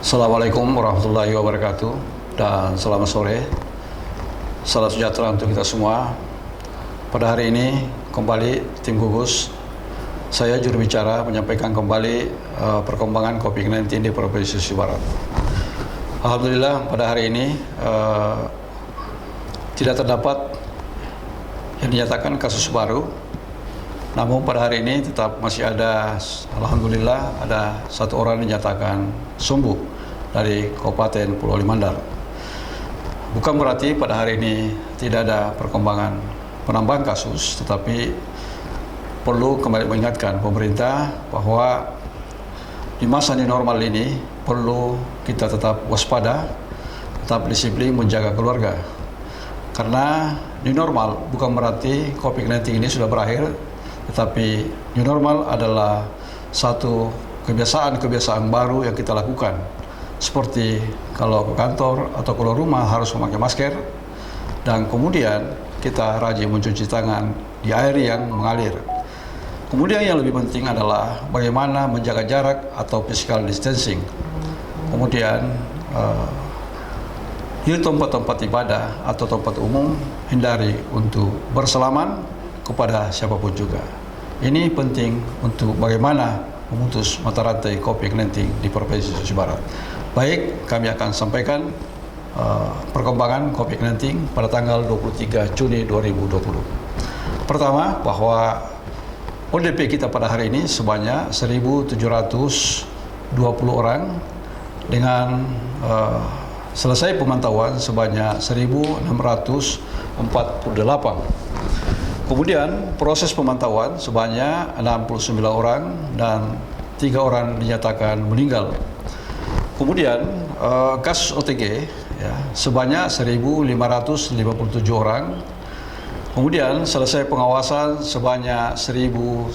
Assalamualaikum warahmatullahi wabarakatuh dan selamat sore. Salam sejahtera untuk kita semua. Pada hari ini kembali tim gugus, saya juru bicara menyampaikan kembali perkembangan COVID-19 di Provinsi Sulawesi Barat. Alhamdulillah pada hari ini tidak terdapat yang dinyatakan kasus baru. Namun pada hari ini tetap masih ada, alhamdulillah ada satu orang dinyatakan sembuh dari Kabupaten Pulau Limandar. Bukan berarti pada hari ini tidak ada perkembangan penambahan kasus, tetapi perlu kembali mengingatkan pemerintah bahwa di masa new normal ini perlu kita tetap waspada, tetap disiplin menjaga keluarga. Karena new normal bukan berarti COVID-19 ini sudah berakhir, tetapi new normal adalah satu kebiasaan-kebiasaan baru yang kita lakukan. Seperti kalau ke kantor atau keluar rumah harus memakai masker, dan kemudian kita rajin mencuci tangan di air yang mengalir. Kemudian yang lebih penting adalah bagaimana menjaga jarak atau physical distancing. Kemudian di tempat-tempat ibadah atau tempat umum hindari untuk bersalaman kepada siapapun juga. Ini penting untuk bagaimana memutus mata rantai COVID-19 di Provinsi Sulawesi Barat. Baik, kami akan sampaikan perkembangan COVID-19 pada tanggal 23 Juni 2020. Pertama, bahwa ODP kita pada hari ini sebanyak 1.720 orang dengan selesai pemantauan sebanyak 1.648. Kemudian proses pemantauan sebanyak 69 orang dan 3 orang dinyatakan meninggal. Kemudian kasus OTG ya, sebanyak 1.557 orang. Kemudian selesai pengawasan sebanyak 1.110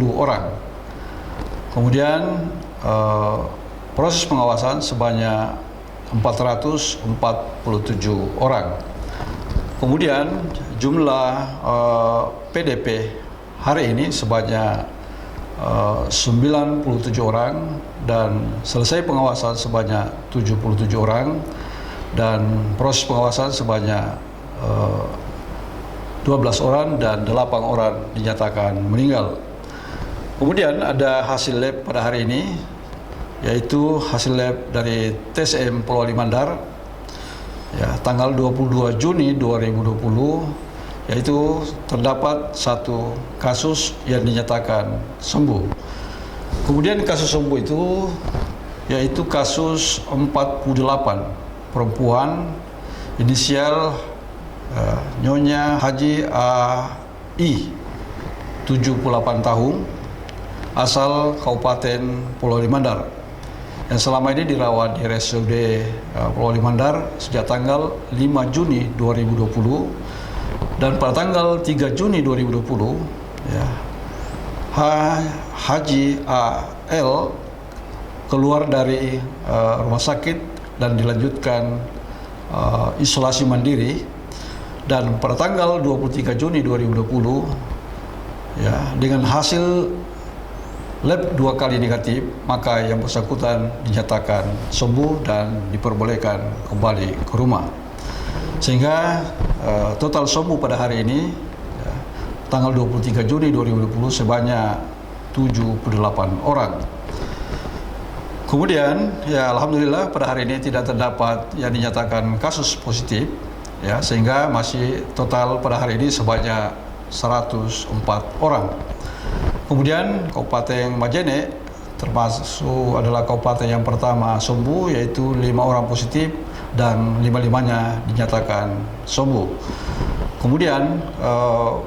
orang. Kemudian proses pengawasan sebanyak 447 orang. Kemudian jumlah PDP hari ini sebanyak 97 orang dan selesai pengawasan sebanyak 77 orang dan proses pengawasan sebanyak 12 orang dan 8 orang dinyatakan meninggal. Kemudian ada hasil lab pada hari ini, yaitu hasil lab dari TSM Pulau Limandar ya, tanggal 22 Juni 2020, yaitu terdapat satu kasus yang dinyatakan sembuh. Kemudian kasus sembuh itu yaitu kasus 48 perempuan inisial Nyonya Haji AI 78 tahun asal Kabupaten Pulau Limandar yang selama ini dirawat di RSUD Pulau Limandar sejak tanggal 5 Juni 2020, dan pada tanggal 3 Juni 2020 ya, Haji AL keluar dari rumah sakit dan dilanjutkan isolasi mandiri, dan pada tanggal 23 Juni 2020 ya, dengan hasil lab 2 kali negatif, maka yang bersangkutan dinyatakan sembuh dan diperbolehkan kembali ke rumah. Sehingga total sembuh pada hari ini ya, tanggal 23 Juni 2020 sebanyak 78 orang. Kemudian ya, alhamdulillah pada hari ini tidak terdapat yang dinyatakan kasus positif ya, sehingga masih total pada hari ini sebanyak 104 orang. Kemudian Kabupaten Majene termasuk adalah kabupaten yang pertama sembuh, yaitu 5 orang positif dan 5-5-nya dinyatakan sembuh. Kemudian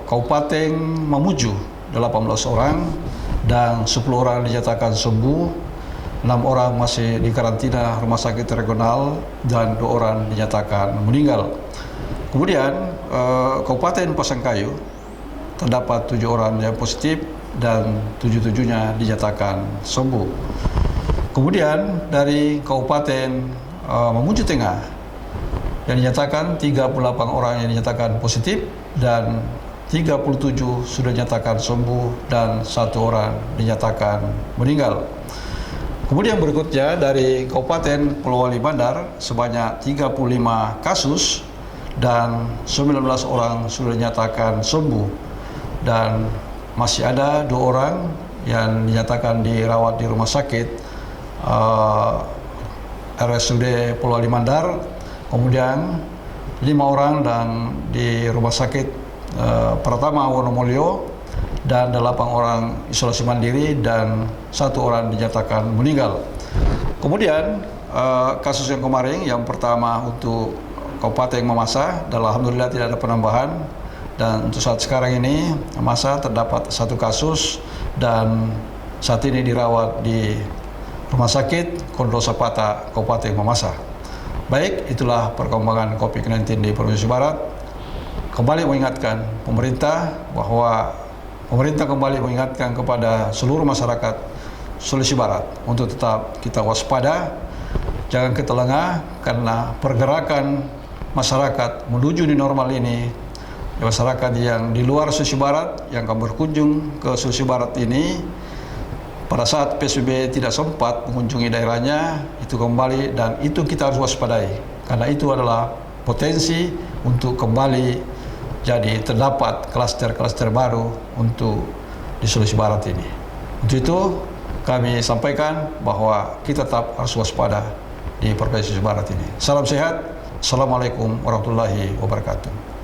Kabupaten Mamuju 18 orang dan 10 orang dinyatakan sembuh, 6 orang masih di karantina rumah sakit regional dan 2 orang dinyatakan meninggal. Kemudian Kabupaten Pasangkayu terdapat 7 orang yang positif dan 7-7-nya dinyatakan sembuh. Kemudian dari Kabupaten Mamuju Tengah yang dinyatakan 38 orang yang dinyatakan positif dan 37 sudah dinyatakan sembuh dan 1 orang dinyatakan meninggal. Kemudian berikutnya dari Kabupaten Polowali Mandar sebanyak 35 kasus dan 19 orang sudah dinyatakan sembuh, dan masih ada 2 orang yang dinyatakan dirawat di rumah sakit RSUD Polowali Mandar, kemudian 5 orang dan di rumah sakit Pratama Wonomulyo, dan 8 orang isolasi mandiri dan 1 orang dinyatakan meninggal. Kemudian kasus yang kemarin yang pertama untuk Kabupaten Mamasa, dan alhamdulillah tidak ada penambahan, dan untuk saat sekarang ini Mamasa terdapat 1 kasus dan saat ini dirawat di Rumah Sakit Kondo Sapata Kabupaten Mamasa. Baik, itulah perkembangan COVID-19 di Provinsi Barat. Kembali mengingatkan pemerintah bahwa pemerintah kembali mengingatkan kepada seluruh masyarakat Sulawesi Barat untuk tetap kita waspada, jangan ketelengah, karena pergerakan masyarakat menuju new normal ini, masyarakat yang di luar Sulawesi Barat yang akan berkunjung ke Sulawesi Barat ini pada saat PSBB tidak sempat mengunjungi daerahnya, itu kembali, dan itu kita harus waspadai karena itu adalah potensi untuk kembali jadi terdapat klaster-klaster baru untuk di Sulawesi Barat ini. Untuk itu kami sampaikan bahwa kita tetap harus waspada di Provinsi Sulawesi Barat ini. Salam sehat. Assalamualaikum warahmatullahi wabarakatuh.